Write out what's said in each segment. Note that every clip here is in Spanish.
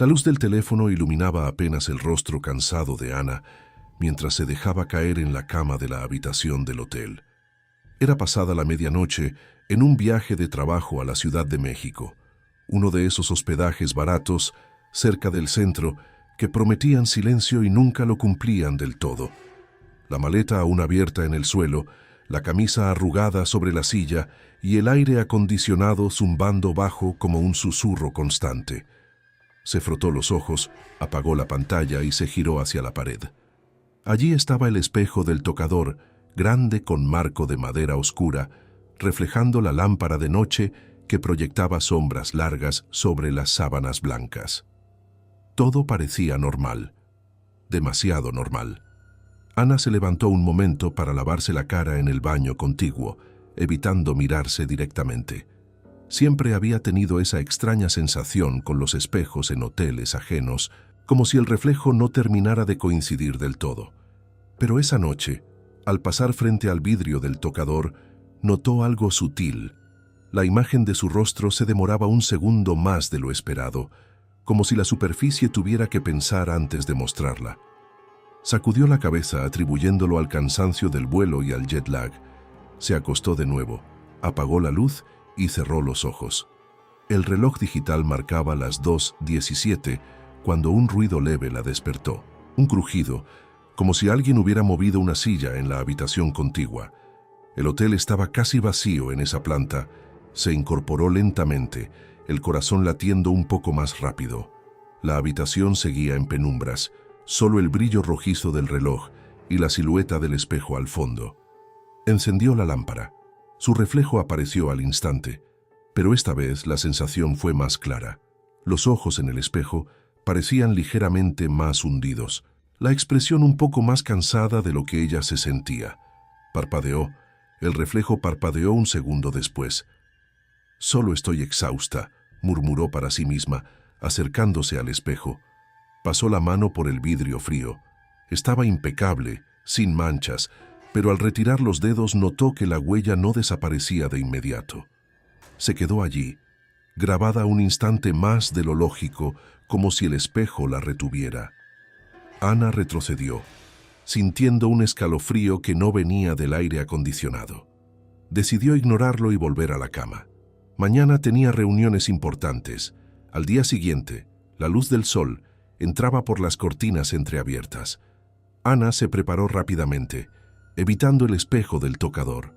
La luz del teléfono iluminaba apenas el rostro cansado de Ana mientras se dejaba caer en la cama de la habitación del hotel. Era pasada la medianoche en un viaje de trabajo a la Ciudad de México, uno de esos hospedajes baratos cerca del centro que prometían silencio y nunca lo cumplían del todo. La maleta aún abierta en el suelo, la camisa arrugada sobre la silla y el aire acondicionado zumbando bajo como un susurro constante. Se frotó los ojos, apagó la pantalla y se giró hacia la pared. Allí estaba el espejo del tocador, grande con marco de madera oscura, reflejando la lámpara de noche que proyectaba sombras largas sobre las sábanas blancas. Todo parecía normal, demasiado normal. Ana se levantó un momento para lavarse la cara en el baño contiguo, evitando mirarse directamente. Siempre había tenido esa extraña sensación con los espejos en hoteles ajenos, como si el reflejo no terminara de coincidir del todo. Pero esa noche, al pasar frente al vidrio del tocador, notó algo sutil. La imagen de su rostro se demoraba un segundo más de lo esperado, como si la superficie tuviera que pensar antes de mostrarla. Sacudió la cabeza atribuyéndolo al cansancio del vuelo y al jet lag. Se acostó de nuevo, apagó la luz y cerró los ojos. El reloj digital marcaba las 2:17 cuando un ruido leve la despertó. Un crujido, como si alguien hubiera movido una silla en la habitación contigua. El hotel estaba casi vacío en esa planta. Se incorporó lentamente, el corazón latiendo un poco más rápido. La habitación seguía en penumbras, solo el brillo rojizo del reloj y la silueta del espejo al fondo. Encendió la lámpara. Su reflejo apareció al instante, pero esta vez la sensación fue más clara. Los ojos en el espejo parecían ligeramente más hundidos, la expresión un poco más cansada de lo que ella se sentía. Parpadeó. El reflejo parpadeó un segundo después. «Solo estoy exhausta», murmuró para sí misma, acercándose al espejo. Pasó la mano por el vidrio frío. Estaba impecable, sin manchas, pero al retirar los dedos notó que la huella no desaparecía de inmediato. Se quedó allí, grabada un instante más de lo lógico, como si el espejo la retuviera. Ana retrocedió, sintiendo un escalofrío que no venía del aire acondicionado. Decidió ignorarlo y volver a la cama. Mañana tenía reuniones importantes. Al día siguiente, la luz del sol entraba por las cortinas entreabiertas. Ana se preparó rápidamente, evitando el espejo del tocador.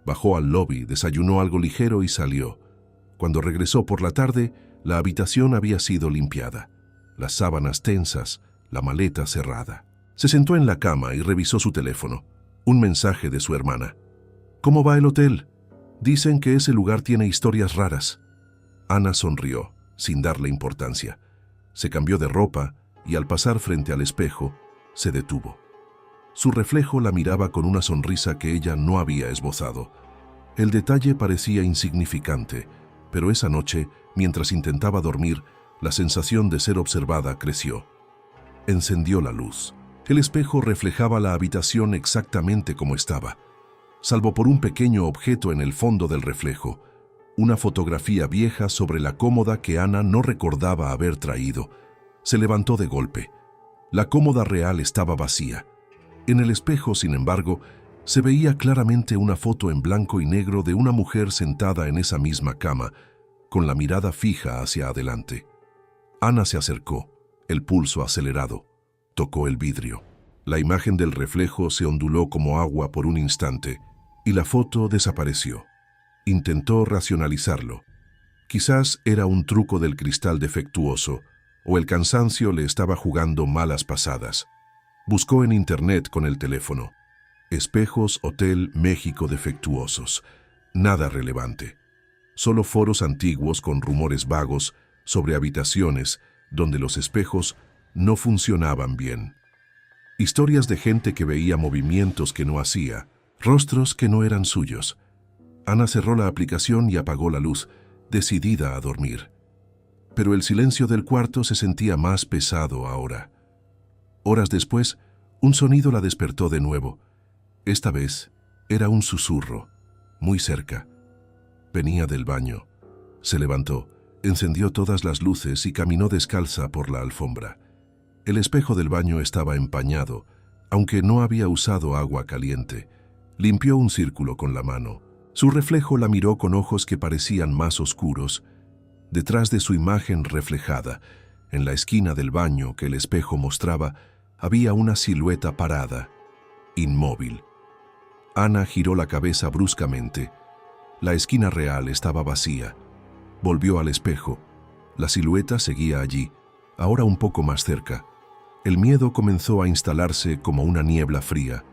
Bajó al lobby, desayunó algo ligero y salió. Cuando regresó por la tarde, la habitación había sido limpiada. Las sábanas tensas, la maleta cerrada. Se sentó en la cama y revisó su teléfono. Un mensaje de su hermana. «¿Cómo va el hotel? Dicen que ese lugar tiene historias raras». Ana sonrió, sin darle importancia. Se cambió de ropa y al pasar frente al espejo, se detuvo. Su reflejo la miraba con una sonrisa que ella no había esbozado. El detalle parecía insignificante, pero esa noche, mientras intentaba dormir, la sensación de ser observada creció. Encendió la luz. El espejo reflejaba la habitación exactamente como estaba, salvo por un pequeño objeto en el fondo del reflejo, una fotografía vieja sobre la cómoda que Ana no recordaba haber traído. Se levantó de golpe. La cómoda real estaba vacía. En el espejo, sin embargo, se veía claramente una foto en blanco y negro de una mujer sentada en esa misma cama, con la mirada fija hacia adelante. Ana se acercó, el pulso acelerado. Tocó el vidrio. La imagen del reflejo se onduló como agua por un instante y la foto desapareció. Intentó racionalizarlo. Quizás era un truco del cristal defectuoso o el cansancio le estaba jugando malas pasadas. Buscó en internet con el teléfono. Espejos Hotel México defectuosos. Nada relevante. Solo foros antiguos con rumores vagos sobre habitaciones donde los espejos no funcionaban bien. Historias de gente que veía movimientos que no hacía, rostros que no eran suyos. Ana cerró la aplicación y apagó la luz, decidida a dormir. Pero el silencio del cuarto se sentía más pesado ahora. Horas después, un sonido la despertó de nuevo. Esta vez era un susurro, muy cerca. Venía del baño. Se levantó, Encendió todas las luces y caminó descalza por la alfombra. El espejo del baño estaba empañado, aunque no había usado agua caliente. Limpió un círculo con la mano. Su reflejo la miró con ojos que parecían más oscuros. Detrás de su imagen reflejada, en la esquina del baño que el espejo mostraba, había una silueta parada, inmóvil. Ana giró la cabeza bruscamente. La esquina real estaba vacía. Volvió al espejo. La silueta seguía allí, ahora un poco más cerca. El miedo comenzó a instalarse como una niebla fría.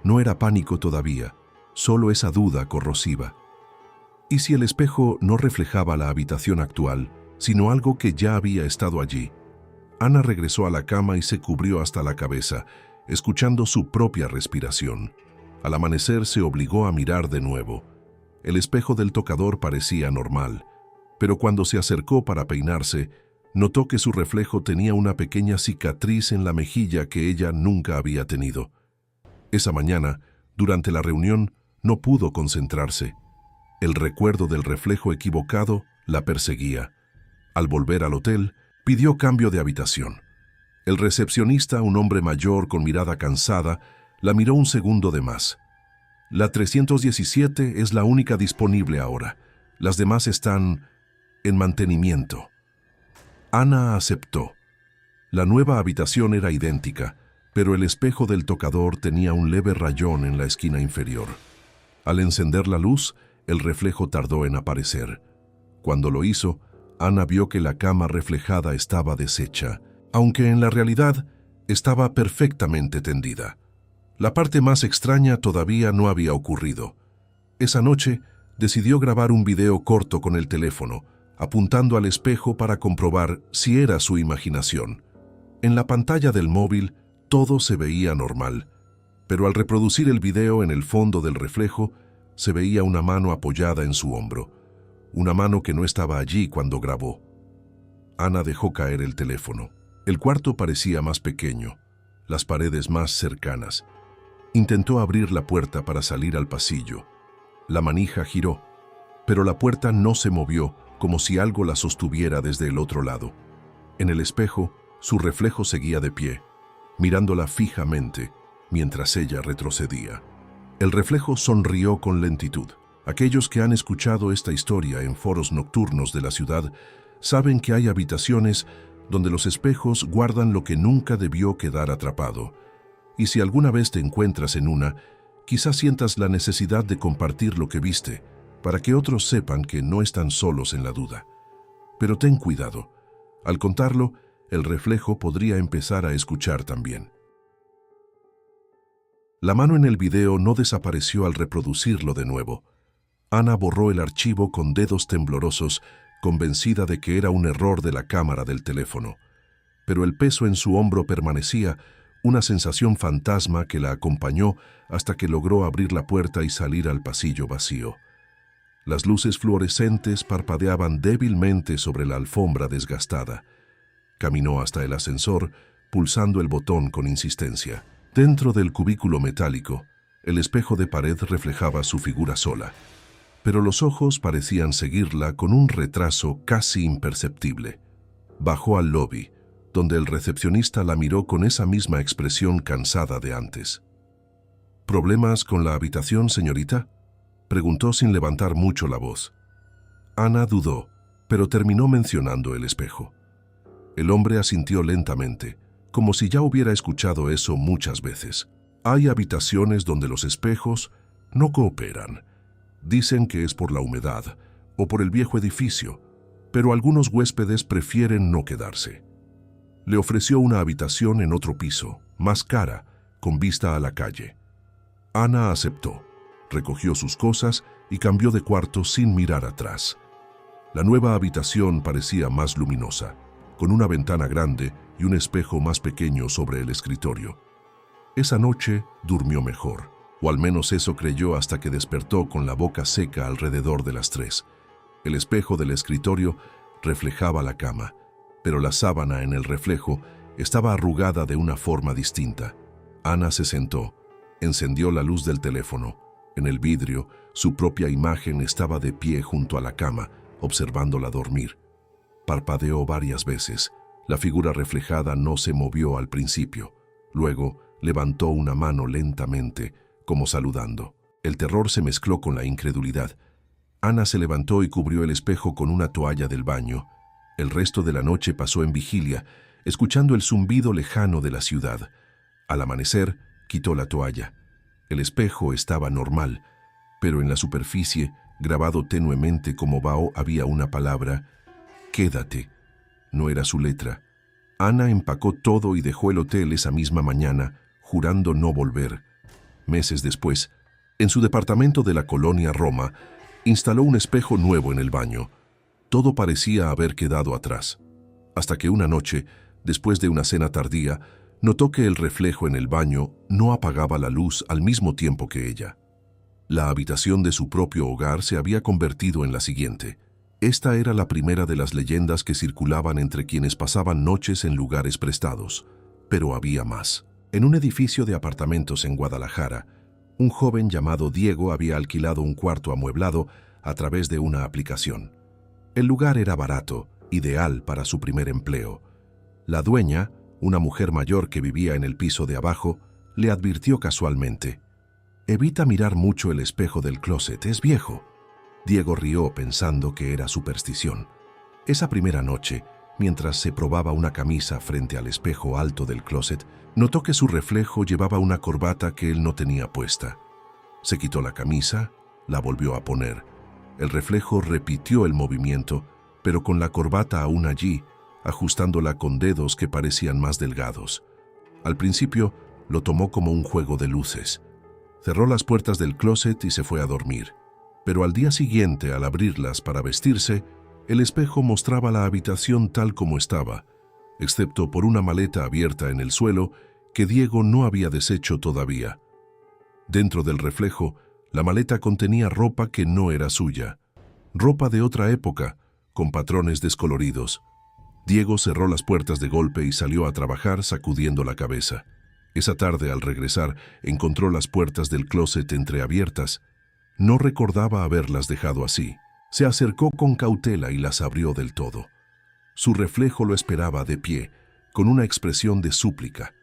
No era pánico todavía, solo esa duda corrosiva. ¿Y si el espejo no reflejaba la habitación actual, sino algo que ya había estado allí? Ana regresó a la cama y se cubrió hasta la cabeza, escuchando su propia respiración. Al amanecer se obligó a mirar de nuevo. El espejo del tocador parecía normal, pero cuando se acercó para peinarse, notó que su reflejo tenía una pequeña cicatriz en la mejilla que ella nunca había tenido. Esa mañana, durante la reunión, no pudo concentrarse. El recuerdo del reflejo equivocado la perseguía. Al volver al hotel, pidió cambio de habitación. El recepcionista, un hombre mayor con mirada cansada, la miró un segundo de más. La 317 es la única disponible ahora. Las demás están en mantenimiento. Ana aceptó. La nueva habitación era idéntica, pero el espejo del tocador tenía un leve rayón en la esquina inferior. Al encender la luz, el reflejo tardó en aparecer. Cuando lo hizo, Ana vio que la cama reflejada estaba deshecha, aunque en la realidad estaba perfectamente tendida. La parte más extraña todavía no había ocurrido. Esa noche, decidió grabar un video corto con el teléfono, apuntando al espejo para comprobar si era su imaginación. En la pantalla del móvil, todo se veía normal, pero al reproducir el video en el fondo del reflejo, se veía una mano apoyada en su hombro, una mano que no estaba allí cuando grabó. Ana dejó caer el teléfono. El cuarto parecía más pequeño, las paredes más cercanas. Intentó abrir la puerta para salir al pasillo. La manija giró, pero la puerta no se movió, como si algo la sostuviera desde el otro lado. En el espejo, su reflejo seguía de pie, mirándola fijamente, mientras ella retrocedía. El reflejo sonrió con lentitud. Aquellos que han escuchado esta historia en foros nocturnos de la ciudad saben que hay habitaciones donde los espejos guardan lo que nunca debió quedar atrapado. Y si alguna vez te encuentras en una, quizás sientas la necesidad de compartir lo que viste, para que otros sepan que no están solos en la duda. Pero ten cuidado. Al contarlo, el reflejo podría empezar a escuchar también. La mano en el video no desapareció al reproducirlo de nuevo. Ana borró el archivo con dedos temblorosos, convencida de que era un error de la cámara del teléfono. Pero el peso en su hombro permanecía, una sensación fantasma que la acompañó hasta que logró abrir la puerta y salir al pasillo vacío. Las luces fluorescentes parpadeaban débilmente sobre la alfombra desgastada. Caminó hasta el ascensor, pulsando el botón con insistencia. Dentro del cubículo metálico, el espejo de pared reflejaba su figura sola, pero los ojos parecían seguirla con un retraso casi imperceptible. Bajó al lobby, donde el recepcionista la miró con esa misma expresión cansada de antes. ¿Problemas con la habitación, señorita?, preguntó sin levantar mucho la voz. Ana dudó, pero terminó mencionando el espejo. El hombre asintió lentamente, como si ya hubiera escuchado eso muchas veces. Hay habitaciones donde los espejos no cooperan. Dicen que es por la humedad o por el viejo edificio, pero algunos huéspedes prefieren no quedarse. Le ofreció una habitación en otro piso, más cara, con vista a la calle. Ana aceptó, recogió sus cosas y cambió de cuarto sin mirar atrás. La nueva habitación parecía más luminosa, con una ventana grande y un espejo más pequeño sobre el escritorio. Esa noche durmió mejor, o al menos eso creyó hasta que despertó con la boca seca alrededor de las 3. El espejo del escritorio reflejaba la cama, pero la sábana en el reflejo estaba arrugada de una forma distinta. Ana se sentó, encendió la luz del teléfono. En el vidrio, su propia imagen estaba de pie junto a la cama, observándola dormir. parpadeó varias veces. La figura reflejada no se movió al principio. Luego levantó una mano lentamente, como saludando. El terror se mezcló con la incredulidad. Ana se levantó y cubrió el espejo con una toalla del baño. El resto de la noche pasó en vigilia, escuchando el zumbido lejano de la ciudad. Al amanecer, quitó la toalla. El espejo estaba normal, pero en la superficie, grabado tenuemente como vaho, había una palabra: quédate. No era su letra. Ana empacó todo y dejó el hotel esa misma mañana, jurando no volver. Meses después, en su departamento de la colonia Roma, instaló un espejo nuevo en el baño. Todo parecía haber quedado atrás, hasta que una noche, después de una cena tardía, notó que el reflejo en el baño no apagaba la luz al mismo tiempo que ella. La habitación de su propio hogar se había convertido en la siguiente. Esta era la primera de las leyendas que circulaban entre quienes pasaban noches en lugares prestados. Pero había más. En un edificio de apartamentos en Guadalajara, un joven llamado Diego había alquilado un cuarto amueblado a través de una aplicación. El lugar era barato, ideal para su primer empleo. La dueña, una mujer mayor que vivía en el piso de abajo, le advirtió casualmente: «Evita mirar mucho el espejo del closet, es viejo». Diego rió pensando que era superstición. Esa primera noche, mientras se probaba una camisa frente al espejo alto del closet, notó que su reflejo llevaba una corbata que él no tenía puesta. Se quitó la camisa, la volvió a poner. El reflejo repitió el movimiento, pero con la corbata aún allí, ajustándola con dedos que parecían más delgados. Al principio, lo tomó como un juego de luces. Cerró las puertas del closet y se fue a dormir. Pero al día siguiente, al abrirlas para vestirse, el espejo mostraba la habitación tal como estaba, excepto por una maleta abierta en el suelo que Diego no había deshecho todavía. Dentro del reflejo, la maleta contenía ropa que no era suya, ropa de otra época, con patrones descoloridos. Diego cerró las puertas de golpe y salió a trabajar sacudiendo la cabeza. Esa tarde, al regresar, encontró las puertas del closet entreabiertas. No recordaba haberlas dejado así. Se acercó con cautela y las abrió del todo. Su reflejo lo esperaba de pie, con una expresión de súplica.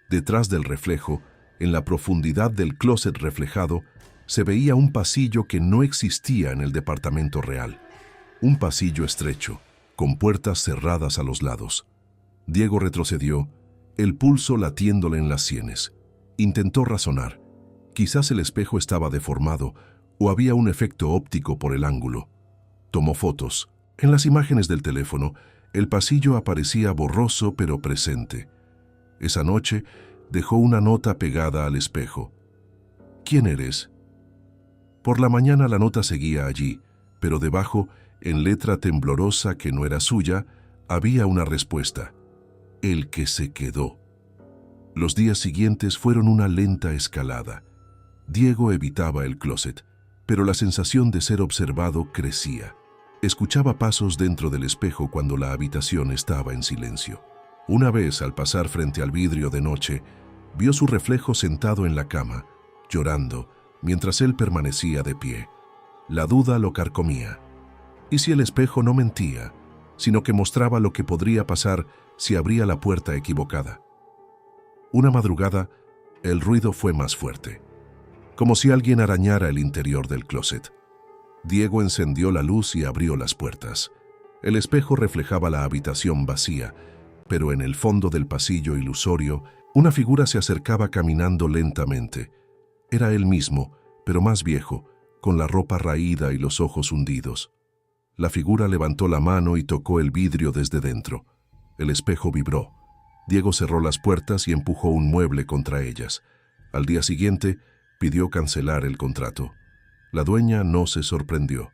Detrás del reflejo, en la profundidad del closet reflejado, se veía un pasillo que no existía en el departamento real. Un pasillo estrecho, con puertas cerradas a los lados. Diego retrocedió, el pulso latiéndole en las sienes. Intentó razonar. Quizás el espejo estaba deformado o había un efecto óptico por el ángulo. Tomó fotos. En las imágenes del teléfono, el pasillo aparecía borroso pero presente. Esa noche, dejó una nota pegada al espejo. «¿Quién eres?». Por la mañana la nota seguía allí, pero debajo, en letra temblorosa que no era suya, había una respuesta: «El que se quedó». Los días siguientes fueron una lenta escalada. Diego evitaba el closet, pero la sensación de ser observado crecía. Escuchaba pasos dentro del espejo cuando la habitación estaba en silencio. Una vez, al pasar frente al vidrio de noche, vio su reflejo sentado en la cama, llorando, mientras él permanecía de pie. La duda lo carcomía. ¿Y si el espejo no mentía, sino que mostraba lo que podría pasar si abría la puerta equivocada? Una madrugada, el ruido fue más fuerte, como si alguien arañara el interior del closet. Diego encendió la luz y abrió las puertas. El espejo reflejaba la habitación vacía, pero en el fondo del pasillo ilusorio, una figura se acercaba caminando lentamente. Era él mismo, pero más viejo, con la ropa raída y los ojos hundidos. La figura levantó la mano y tocó el vidrio desde dentro. El espejo vibró. Diego cerró las puertas y empujó un mueble contra ellas. Al día siguiente, pidió cancelar el contrato. La dueña no se sorprendió.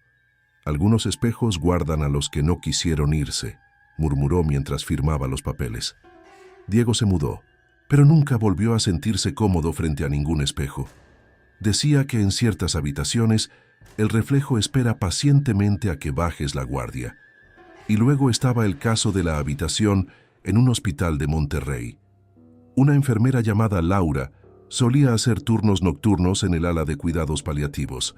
«Algunos espejos guardan a los que no quisieron irse», murmuró mientras firmaba los papeles. Diego se mudó, pero nunca volvió a sentirse cómodo frente a ningún espejo. Decía que en ciertas habitaciones el reflejo espera pacientemente a que bajes la guardia. Y luego estaba el caso de la habitación en un hospital de Monterrey. Una enfermera llamada Laura solía hacer turnos nocturnos en el ala de cuidados paliativos.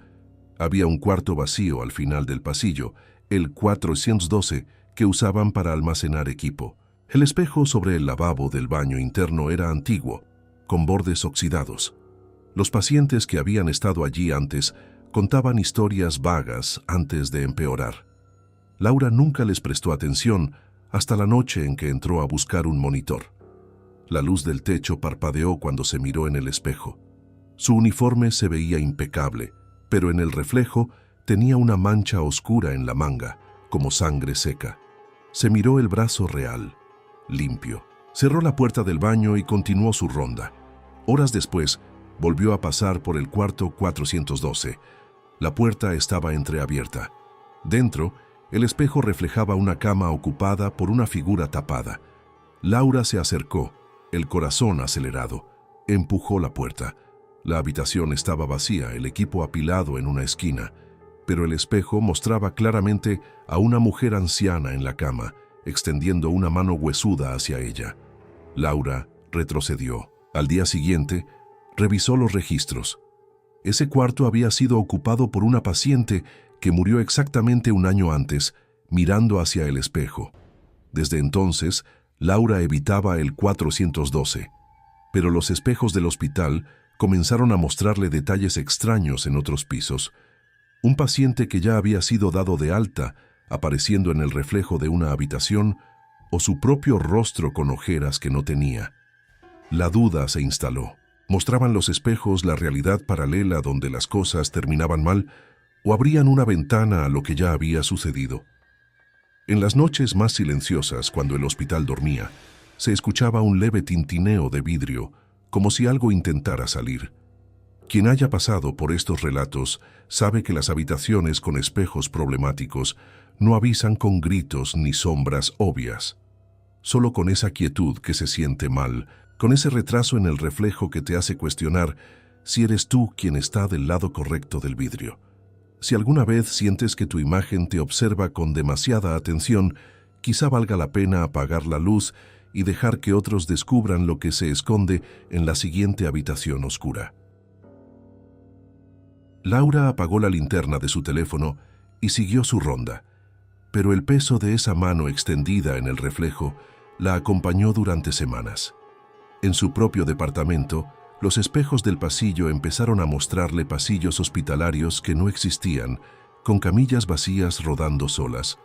Había un cuarto vacío al final del pasillo, el 412, que usaban para almacenar equipo. El espejo sobre el lavabo del baño interno era antiguo, con bordes oxidados. Los pacientes que habían estado allí antes contaban historias vagas antes de empeorar. Laura nunca les prestó atención hasta la noche en que entró a buscar un monitor. La luz del techo parpadeó cuando se miró en el espejo. Su uniforme se veía impecable, pero en el reflejo tenía una mancha oscura en la manga, como sangre seca. Se miró el brazo real, limpio. Cerró la puerta del baño y continuó su ronda. Horas después, volvió a pasar por el cuarto 412. La puerta estaba entreabierta. Dentro, el espejo reflejaba una cama ocupada por una figura tapada. Laura se acercó, el corazón acelerado. Empujó la puerta. La habitación estaba vacía, el equipo apilado en una esquina, pero el espejo mostraba claramente a una mujer anciana en la cama, extendiendo una mano huesuda hacia ella. Laura retrocedió. Al día siguiente, revisó los registros. Ese cuarto había sido ocupado por una paciente que murió exactamente un año antes, mirando hacia el espejo. Desde entonces, Laura evitaba el 412, pero los espejos del hospital comenzaron a mostrarle detalles extraños en otros pisos. Un paciente que ya había sido dado de alta, apareciendo en el reflejo de una habitación, o su propio rostro con ojeras que no tenía. La duda se instaló. ¿Mostraban los espejos la realidad paralela donde las cosas terminaban mal, o abrían una ventana a lo que ya había sucedido? En las noches más silenciosas, cuando el hospital dormía, se escuchaba un leve tintineo de vidrio, como si algo intentara salir. Quien haya pasado por estos relatos sabe que las habitaciones con espejos problemáticos no avisan con gritos ni sombras obvias. Solo con esa quietud que se siente mal, con ese retraso en el reflejo que te hace cuestionar si eres tú quien está del lado correcto del vidrio. Si alguna vez sientes que tu imagen te observa con demasiada atención, quizá valga la pena apagar la luz y dejar que otros descubran lo que se esconde en la siguiente habitación oscura. Laura apagó la linterna de su teléfono y siguió su ronda, pero el peso de esa mano extendida en el reflejo la acompañó durante semanas. En su propio departamento, los espejos del pasillo empezaron a mostrarle pasillos hospitalarios que no existían, con camillas vacías rodando solas.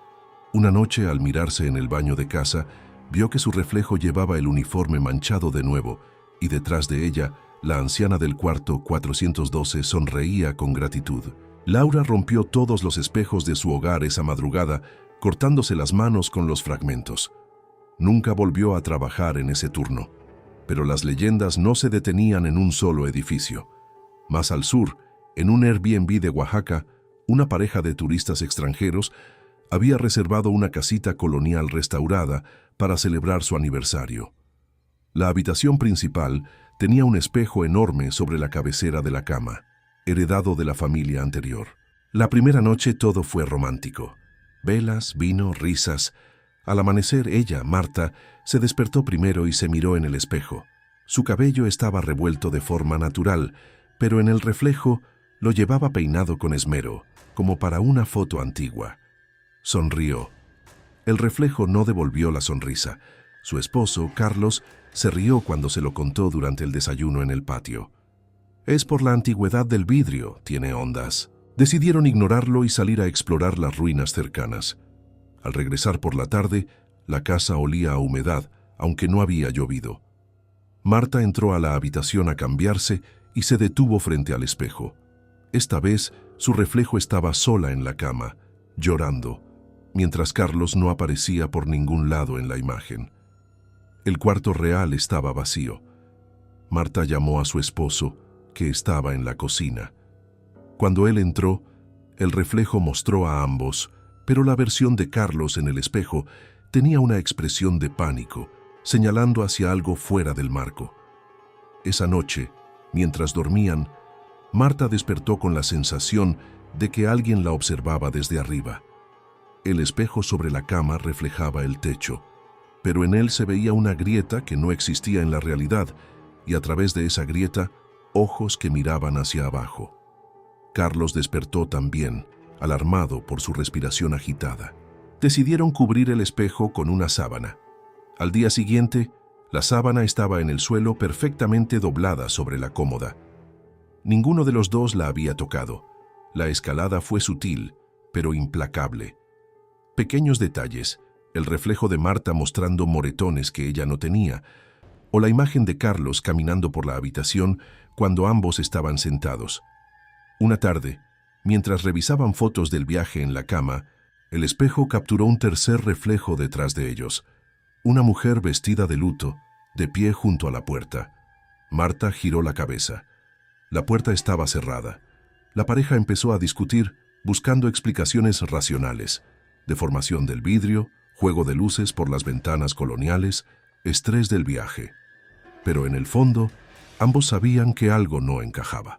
Una noche, al mirarse en el baño de casa, vio que su reflejo llevaba el uniforme manchado de nuevo, y detrás de ella, la anciana del cuarto 412 sonreía con gratitud. Laura rompió todos los espejos de su hogar esa madrugada, cortándose las manos con los fragmentos. Nunca volvió a trabajar en ese turno. Pero las leyendas no se detenían en un solo edificio. Más al sur, en un Airbnb de Oaxaca, una pareja de turistas extranjeros había reservado una casita colonial restaurada para celebrar su aniversario. La habitación principal tenía un espejo enorme sobre la cabecera de la cama, heredado de la familia anterior. La primera noche todo fue romántico. Velas, vino, risas. Al amanecer ella, Marta, se despertó primero y se miró en el espejo. Su cabello estaba revuelto de forma natural, pero en el reflejo lo llevaba peinado con esmero, como para una foto antigua. Sonrió. El reflejo no devolvió la sonrisa. Su esposo, Carlos, se rió cuando se lo contó durante el desayuno en el patio. Es por la antigüedad del vidrio, tiene ondas. Decidieron ignorarlo y salir a explorar las ruinas cercanas. Al regresar por la tarde, la casa olía a humedad, aunque no había llovido. Marta entró a la habitación a cambiarse y se detuvo frente al espejo. Esta vez, su reflejo estaba sola en la cama, llorando, mientras Carlos no aparecía por ningún lado en la imagen. El cuarto real estaba vacío. Marta llamó a su esposo, que estaba en la cocina. Cuando él entró, el reflejo mostró a ambos, pero la versión de Carlos en el espejo tenía una expresión de pánico, señalando hacia algo fuera del marco. Esa noche, mientras dormían, Marta despertó con la sensación de que alguien la observaba desde arriba. El espejo sobre la cama reflejaba el techo, pero en él se veía una grieta que no existía en la realidad, y a través de esa grieta, ojos que miraban hacia abajo. Carlos despertó también, alarmado por su respiración agitada. decidieron cubrir el espejo con una sábana. Al día siguiente, la sábana estaba en el suelo perfectamente doblada sobre la cómoda. Ninguno de los dos la había tocado. La escalada fue sutil, pero implacable. Pequeños detalles, el reflejo de Marta mostrando moretones que ella no tenía, o la imagen de Carlos caminando por la habitación cuando ambos estaban sentados. Una tarde, mientras revisaban fotos del viaje en la cama, el espejo capturó un tercer reflejo detrás de ellos. Una mujer vestida de luto, de pie junto a la puerta. Marta giró la cabeza. La puerta estaba cerrada. La pareja empezó a discutir, buscando explicaciones racionales. Deformación del vidrio, juego de luces por las ventanas coloniales, estrés del viaje. Pero en el fondo, ambos sabían que algo no encajaba.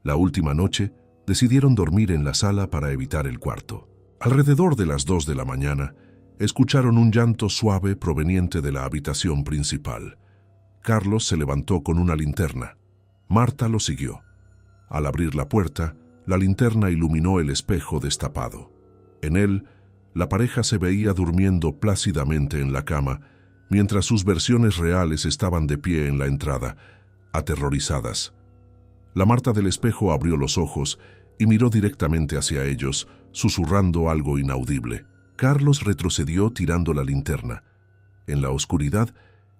La última noche, decidieron dormir en la sala para evitar el cuarto. Alrededor de las 2 de la mañana, escucharon un llanto suave proveniente de la habitación principal. Carlos se levantó con una linterna. Marta lo siguió. Al abrir la puerta, la linterna iluminó el espejo destapado. En él, la pareja se veía durmiendo plácidamente en la cama, mientras sus versiones reales estaban de pie en la entrada, aterrorizadas. La Marta del espejo abrió los ojos y miró directamente hacia ellos, susurrando algo inaudible. Carlos retrocedió tirando la linterna. En la oscuridad,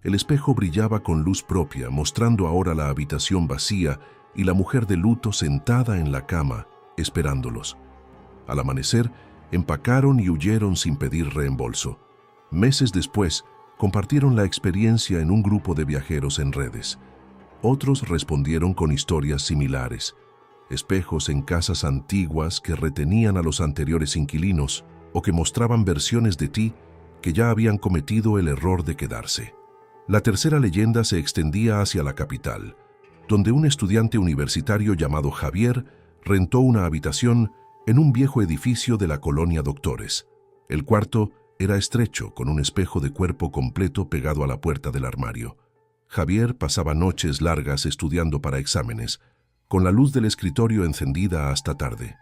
el espejo brillaba con luz propia, mostrando ahora la habitación vacía y la mujer de luto sentada en la cama, esperándolos. Al amanecer, empacaron y huyeron sin pedir reembolso. Meses después, compartieron la experiencia en un grupo de viajeros en redes. Otros respondieron con historias similares. Espejos en casas antiguas que retenían a los anteriores inquilinos o que mostraban versiones de ti que ya habían cometido el error de quedarse. La tercera leyenda se extendía hacia la capital, donde un estudiante universitario llamado Javier rentó una habitación en un viejo edificio de la colonia Doctores. El cuarto era estrecho, con un espejo de cuerpo completo pegado a la puerta del armario. Javier pasaba noches largas estudiando para exámenes, con la luz del escritorio encendida hasta tarde.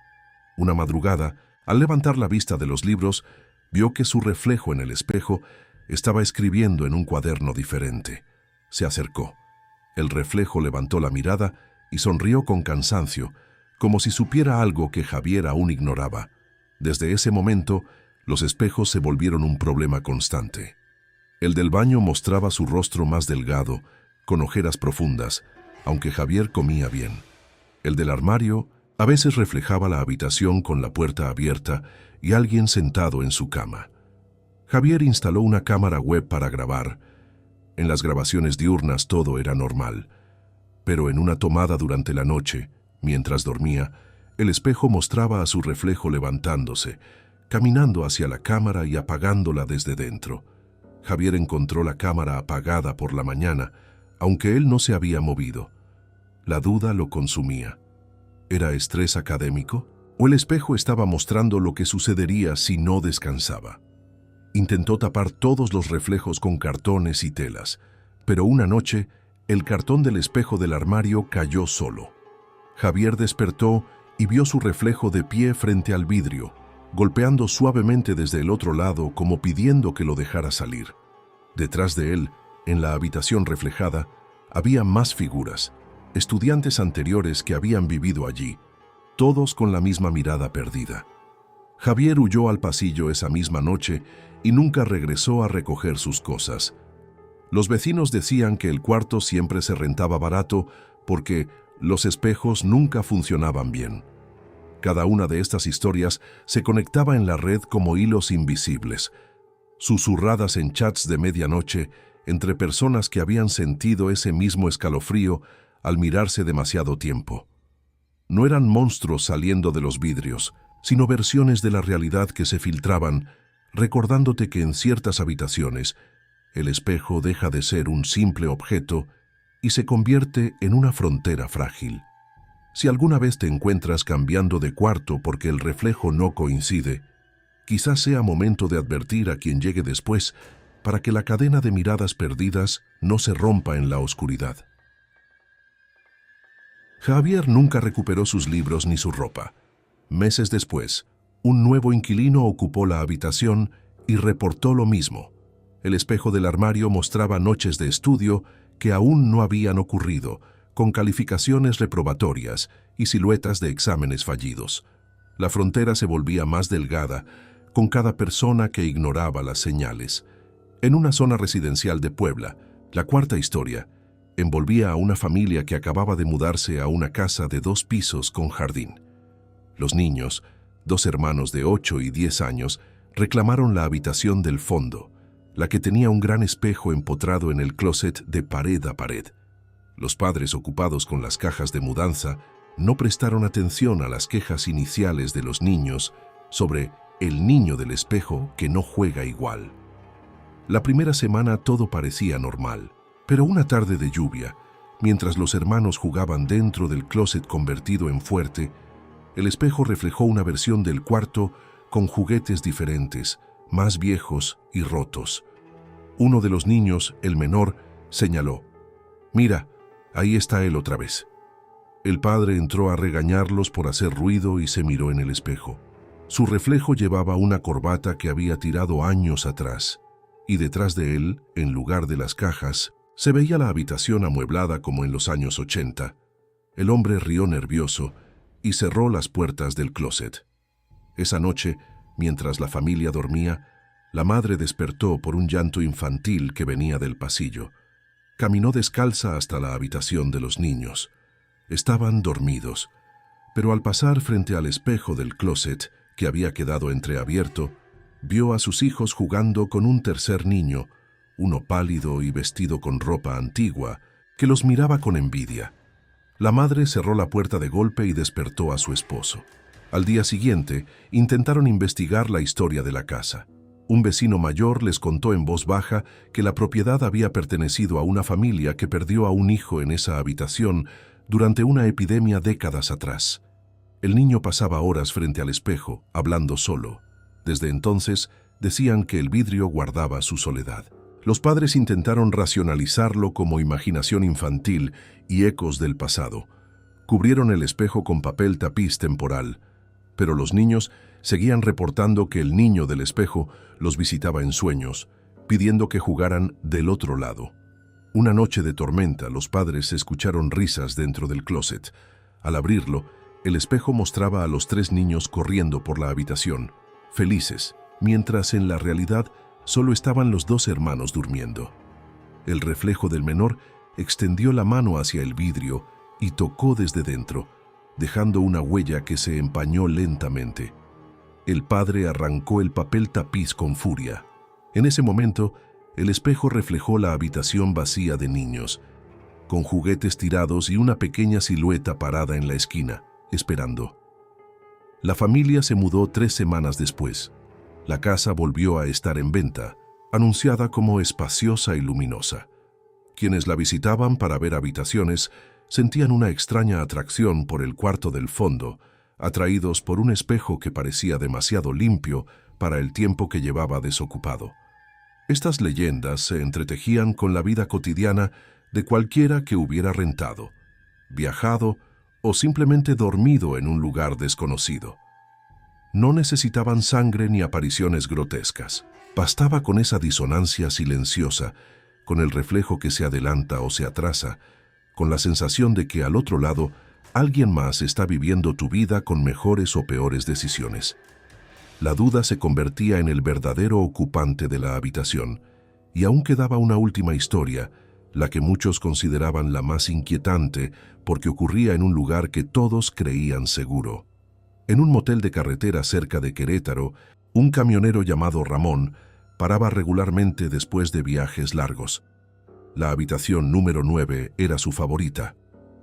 Una madrugada, al levantar la vista de los libros, vio que su reflejo en el espejo estaba escribiendo en un cuaderno diferente. Se acercó. El reflejo levantó la mirada y sonrió con cansancio, como si supiera algo que Javier aún ignoraba. Desde ese momento, los espejos se volvieron un problema constante. El del baño mostraba su rostro más delgado, con ojeras profundas, aunque Javier comía bien. El del armario a veces reflejaba la habitación con la puerta abierta y alguien sentado en su cama. Javier instaló una cámara web para grabar. En las grabaciones diurnas todo era normal, pero en una tomada durante la noche, mientras dormía, el espejo mostraba a su reflejo levantándose, caminando hacia la cámara y apagándola desde dentro. Javier encontró la cámara apagada por la mañana, aunque él no se había movido. La duda lo consumía. ¿Era estrés académico? ¿O el espejo estaba mostrando lo que sucedería si no descansaba? Intentó tapar todos los reflejos con cartones y telas, pero una noche, el cartón del espejo del armario cayó solo. Javier despertó y vio su reflejo de pie frente al vidrio, golpeando suavemente desde el otro lado como pidiendo que lo dejara salir. Detrás de él, en la habitación reflejada, había más figuras, estudiantes anteriores que habían vivido allí, todos con la misma mirada perdida. Javier huyó al pasillo esa misma noche y nunca regresó a recoger sus cosas. Los vecinos decían que el cuarto siempre se rentaba barato porque los espejos nunca funcionaban bien. Cada una de estas historias se conectaba en la red como hilos invisibles, susurradas en chats de medianoche entre personas que habían sentido ese mismo escalofrío al mirarse demasiado tiempo. No eran monstruos saliendo de los vidrios, sino versiones de la realidad que se filtraban, recordándote que en ciertas habitaciones el espejo deja de ser un simple objeto y se convierte en una frontera frágil. Si alguna vez te encuentras cambiando de cuarto porque el reflejo no coincide, quizás sea momento de advertir a quien llegue después para que la cadena de miradas perdidas no se rompa en la oscuridad. Javier nunca recuperó sus libros ni su ropa. Meses después, Un nuevo inquilino ocupó la habitación y reportó lo mismo. El espejo del armario mostraba noches de estudio que aún no habían ocurrido, con calificaciones reprobatorias y siluetas de exámenes fallidos. La frontera se volvía más delgada con cada persona que ignoraba las señales. En una zona residencial de Puebla, la cuarta historia envolvía a una familia que acababa de mudarse a una casa de 2 pisos con jardín. Los niños, 2 hermanos de 8 y 10 años, reclamaron la habitación del fondo, la que tenía un gran espejo empotrado en el closet de pared a pared. Los padres, ocupados con las cajas de mudanza, no prestaron atención a las quejas iniciales de los niños sobre el niño del espejo que no juega igual. La primera semana todo parecía normal, pero una tarde de lluvia, mientras los hermanos jugaban dentro del closet convertido en fuerte, el espejo reflejó una versión del cuarto con juguetes diferentes, más viejos y rotos. Uno de los niños, el menor, señaló: «Mira, ahí está él otra vez». El padre entró a regañarlos por hacer ruido y se miró en el espejo. Su reflejo llevaba una corbata que había tirado años atrás, y detrás de él, en lugar de las cajas, se veía la habitación amueblada como en los años 80. El hombre rió nervioso y cerró las puertas del closet. Esa noche, mientras la familia dormía, la madre despertó por un llanto infantil que venía del pasillo. Caminó descalza hasta la habitación de los niños. Estaban dormidos, pero al pasar frente al espejo del closet, que había quedado entreabierto, vio a sus hijos jugando con un tercer niño, uno pálido y vestido con ropa antigua, que los miraba con envidia. La madre cerró la puerta de golpe y despertó a su esposo. Al día siguiente, intentaron investigar la historia de la casa. Un vecino mayor les contó en voz baja que la propiedad había pertenecido a una familia que perdió a un hijo en esa habitación durante una epidemia décadas atrás. El niño pasaba horas frente al espejo, hablando solo. Desde entonces, decían que el vidrio guardaba su soledad. Los padres intentaron racionalizarlo como imaginación infantil y ecos del pasado. Cubrieron el espejo con papel tapiz temporal, pero los niños seguían reportando que el niño del espejo los visitaba en sueños, pidiendo que jugaran del otro lado. Una noche de tormenta, los padres escucharon risas dentro del closet. Al abrirlo, el espejo mostraba a los 3 niños corriendo por la habitación, felices, mientras en la realidad solo estaban los 2 hermanos durmiendo. El reflejo del menor extendió la mano hacia el vidrio y tocó desde dentro, dejando una huella que se empañó lentamente. El padre arrancó el papel tapiz con furia. En ese momento, el espejo reflejó la habitación vacía de niños, con juguetes tirados y una pequeña silueta parada en la esquina, esperando. La familia se mudó 3 semanas después. La casa volvió a estar en venta, anunciada como espaciosa y luminosa. Quienes la visitaban para ver habitaciones sentían una extraña atracción por el cuarto del fondo, atraídos por un espejo que parecía demasiado limpio para el tiempo que llevaba desocupado. Estas leyendas se entretejían con la vida cotidiana de cualquiera que hubiera rentado, viajado o simplemente dormido en un lugar desconocido. No necesitaban sangre ni apariciones grotescas. Bastaba con esa disonancia silenciosa, con el reflejo que se adelanta o se atrasa, con la sensación de que al otro lado alguien más está viviendo tu vida con mejores o peores decisiones. La duda se convertía en el verdadero ocupante de la habitación, y aún quedaba una última historia, la que muchos consideraban la más inquietante porque ocurría en un lugar que todos creían seguro. En un motel de carretera cerca de Querétaro, un camionero llamado Ramón paraba regularmente después de viajes largos. La habitación número 9 era su favorita.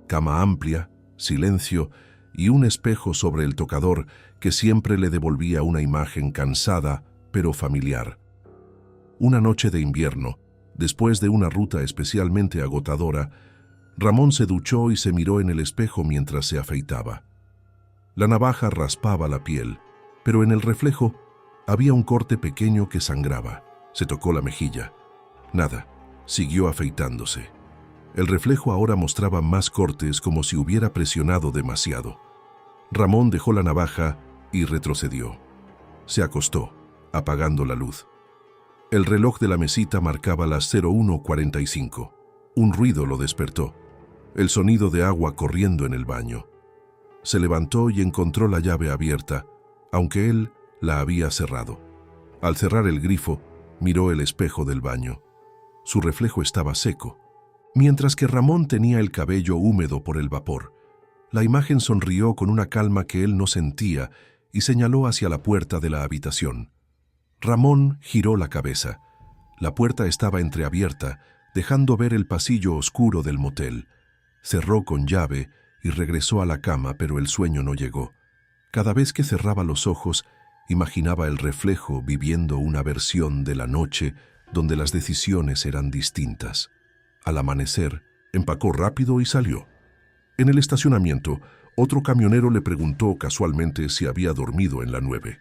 Cama amplia, silencio y un espejo sobre el tocador que siempre le devolvía una imagen cansada pero familiar. Una noche de invierno, después de una ruta especialmente agotadora, Ramón se duchó y se miró en el espejo mientras se afeitaba. La navaja raspaba la piel, pero en el reflejo había un corte pequeño que sangraba. Se tocó la mejilla. Nada, siguió afeitándose. El reflejo ahora mostraba más cortes como si hubiera presionado demasiado. Ramón dejó la navaja y retrocedió. Se acostó, apagando la luz. El reloj de la mesita marcaba las 01:45. Un ruido lo despertó. El sonido de agua corriendo en el baño. Se levantó y encontró la llave abierta, aunque él la había cerrado. Al cerrar el grifo, miró el espejo del baño. Su reflejo estaba seco, mientras que Ramón tenía el cabello húmedo por el vapor. La imagen sonrió con una calma que él no sentía y señaló hacia la puerta de la habitación. Ramón giró la cabeza. La puerta estaba entreabierta, dejando ver el pasillo oscuro del motel. Cerró con llave y regresó a la cama, pero el sueño no llegó. Cada vez que cerraba los ojos, imaginaba el reflejo viviendo una versión de la noche donde las decisiones eran distintas. Al amanecer, empacó rápido y salió. En el estacionamiento, otro camionero le preguntó casualmente si había dormido en la 9.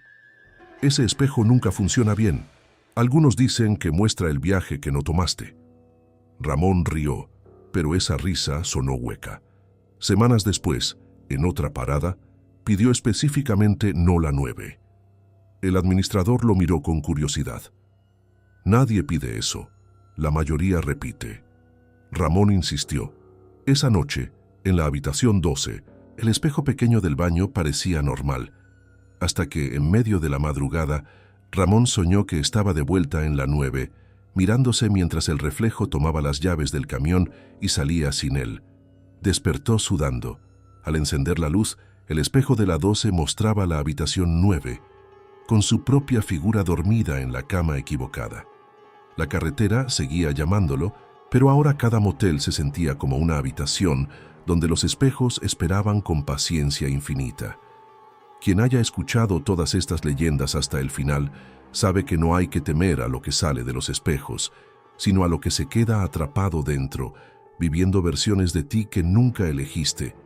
Ese espejo nunca funciona bien. Algunos dicen que muestra el viaje que no tomaste. Ramón rió, pero esa risa sonó hueca. Semanas después, en otra parada, pidió específicamente no la 9. El administrador lo miró con curiosidad. Nadie pide eso. La mayoría repite. Ramón insistió. Esa noche, en la habitación 12, el espejo pequeño del baño parecía normal, hasta que, en medio de la madrugada, Ramón soñó que estaba de vuelta en la 9, mirándose mientras el reflejo tomaba las llaves del camión y salía sin él. Despertó sudando. Al encender la luz, el espejo de la 12 mostraba la habitación 9, con su propia figura dormida en la cama equivocada. La carretera seguía llamándolo, pero ahora cada motel se sentía como una habitación donde los espejos esperaban con paciencia infinita. Quien haya escuchado todas estas leyendas hasta el final sabe que no hay que temer a lo que sale de los espejos, sino a lo que se queda atrapado dentro, viviendo versiones de ti que nunca elegiste.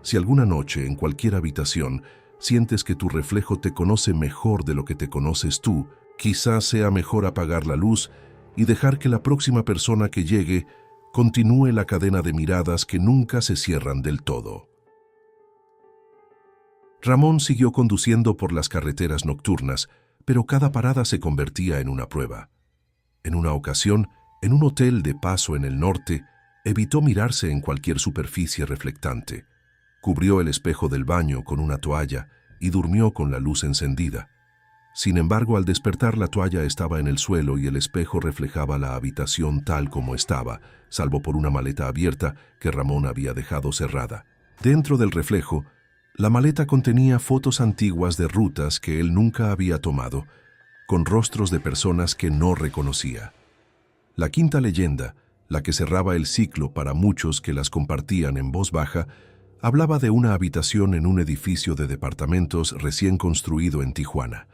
Si alguna noche en cualquier habitación sientes que tu reflejo te conoce mejor de lo que te conoces tú, quizás sea mejor apagar la luz y dejar que la próxima persona que llegue continúe la cadena de miradas que nunca se cierran del todo. Ramón siguió conduciendo por las carreteras nocturnas, pero cada parada se convertía en una prueba. En una ocasión, en un hotel de paso en el norte, evitó mirarse en cualquier superficie reflectante. Cubrió el espejo del baño con una toalla y durmió con la luz encendida. Sin embargo, al despertar, la toalla estaba en el suelo y el espejo reflejaba la habitación tal como estaba, salvo por una maleta abierta que Ramón había dejado cerrada. Dentro del reflejo, la maleta contenía fotos antiguas de rutas que él nunca había tomado, con rostros de personas que no reconocía. La quinta leyenda, la que cerraba el ciclo para muchos que las compartían en voz baja, hablaba de una habitación en un edificio de departamentos recién construido en Tijuana.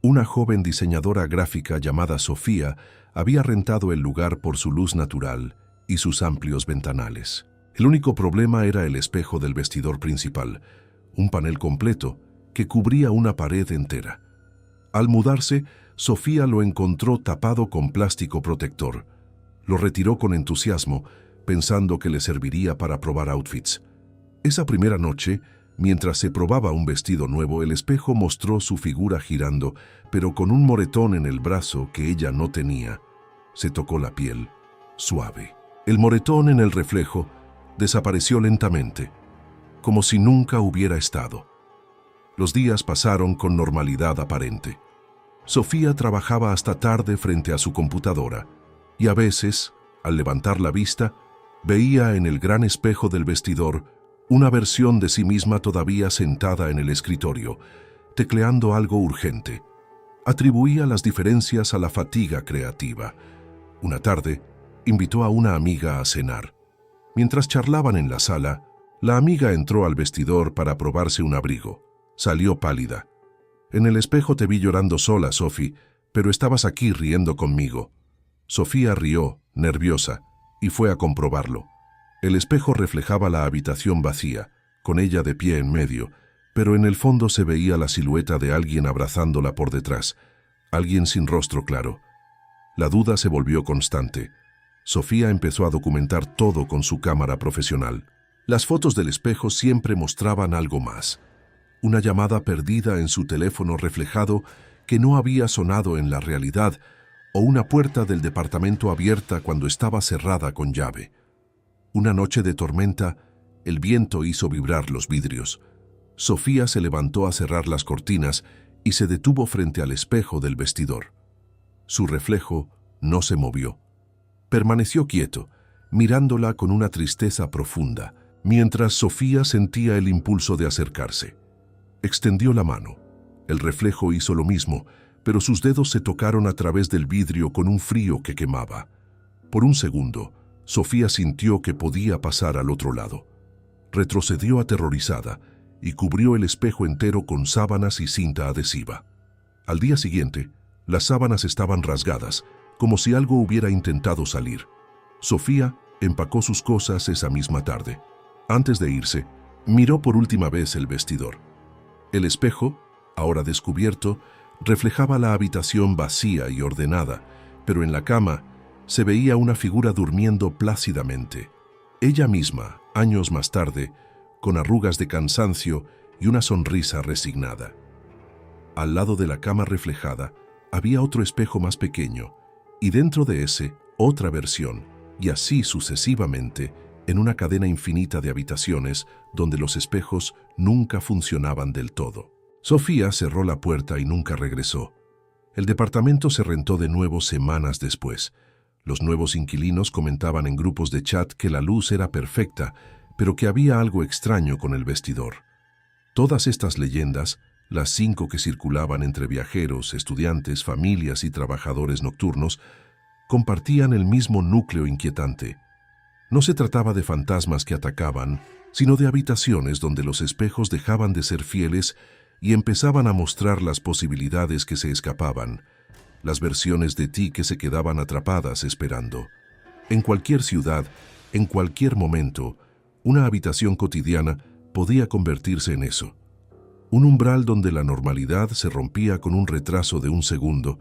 Una joven diseñadora gráfica llamada Sofía había rentado el lugar por su luz natural y sus amplios ventanales. El único problema era el espejo del vestidor principal, un panel completo que cubría una pared entera. Al mudarse, Sofía lo encontró tapado con plástico protector. Lo retiró con entusiasmo, pensando que le serviría para probar outfits. Esa primera noche, mientras se probaba un vestido nuevo, el espejo mostró su figura girando, pero con un moretón en el brazo que ella no tenía. Se tocó la piel, suave. El moretón en el reflejo desapareció lentamente, como si nunca hubiera estado. Los días pasaron con normalidad aparente. Sofía trabajaba hasta tarde frente a su computadora, y a veces, al levantar la vista, veía en el gran espejo del vestidor una versión de sí misma todavía sentada en el escritorio, tecleando algo urgente. Atribuía las diferencias a la fatiga creativa. Una tarde, invitó a una amiga a cenar. Mientras charlaban en la sala, la amiga entró al vestidor para probarse un abrigo. Salió pálida. En el espejo te vi llorando sola, Sophie, pero estabas aquí riendo conmigo. Sofía rió, nerviosa, y fue a comprobarlo. El espejo reflejaba la habitación vacía, con ella de pie en medio, pero en el fondo se veía la silueta de alguien abrazándola por detrás, alguien sin rostro claro. La duda se volvió constante. Sofía empezó a documentar todo con su cámara profesional. Las fotos del espejo siempre mostraban algo más. una llamada perdida en su teléfono reflejado que no había sonado en la realidad, o una puerta del departamento abierta cuando estaba cerrada con llave. Una noche de tormenta, el viento hizo vibrar los vidrios. Sofía se levantó a cerrar las cortinas y se detuvo frente al espejo del vestidor. Su reflejo no se movió. Permaneció quieto, mirándola con una tristeza profunda, mientras Sofía sentía el impulso de acercarse. Extendió la mano. El reflejo hizo lo mismo, pero sus dedos se tocaron a través del vidrio con un frío que quemaba. Por un segundo, Sofía sintió que podía pasar al otro lado. Retrocedió aterrorizada y cubrió el espejo entero con sábanas y cinta adhesiva. Al día siguiente, las sábanas estaban rasgadas, como si algo hubiera intentado salir. Sofía empacó sus cosas esa misma tarde. Antes de irse, miró por última vez el vestidor. El espejo, ahora descubierto, reflejaba la habitación vacía y ordenada, pero en la cama se veía una figura durmiendo plácidamente. Ella misma, años más tarde, con arrugas de cansancio y una sonrisa resignada. Al lado de la cama reflejada había otro espejo más pequeño, y dentro de ese, otra versión, y así sucesivamente, en una cadena infinita de habitaciones donde los espejos nunca funcionaban del todo. Sofía cerró la puerta y nunca regresó. El departamento se rentó de nuevo semanas después. Los nuevos inquilinos comentaban en grupos de chat que la luz era perfecta, pero que había algo extraño con el vestidor. Todas estas leyendas, las 5 que circulaban entre viajeros, estudiantes, familias y trabajadores nocturnos, compartían el mismo núcleo inquietante. No se trataba de fantasmas que atacaban, sino de habitaciones donde los espejos dejaban de ser fieles y empezaban a mostrar las posibilidades que se escapaban, las versiones de ti que se quedaban atrapadas esperando. En cualquier ciudad, en cualquier momento, una habitación cotidiana podía convertirse en eso. Un umbral donde la normalidad se rompía con un retraso de un segundo,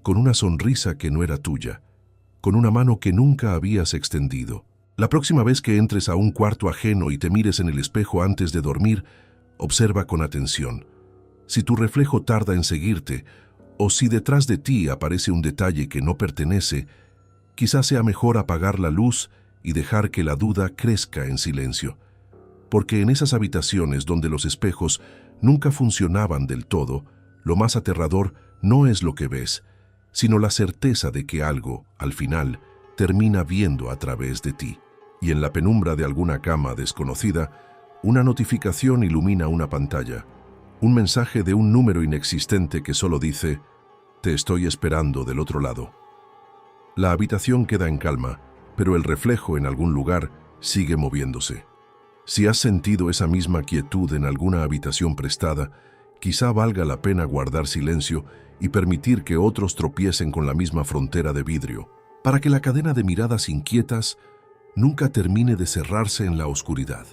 con una sonrisa que no era tuya, con una mano que nunca habías extendido. La próxima vez que entres a un cuarto ajeno y te mires en el espejo antes de dormir, observa con atención. Si tu reflejo tarda en seguirte, o si detrás de ti aparece un detalle que no pertenece, quizás sea mejor apagar la luz y dejar que la duda crezca en silencio. Porque en esas habitaciones donde los espejos nunca funcionaban del todo, lo más aterrador no es lo que ves, sino la certeza de que algo, al final, termina viendo a través de ti. Y en la penumbra de alguna cama desconocida, una notificación ilumina una pantalla. Un mensaje de un número inexistente que solo dice: «Te estoy esperando del otro lado». La habitación queda en calma, pero el reflejo en algún lugar sigue moviéndose. Si has sentido esa misma quietud en alguna habitación prestada, quizá valga la pena guardar silencio y permitir que otros tropiecen con la misma frontera de vidrio, para que la cadena de miradas inquietas nunca termine de cerrarse en la oscuridad.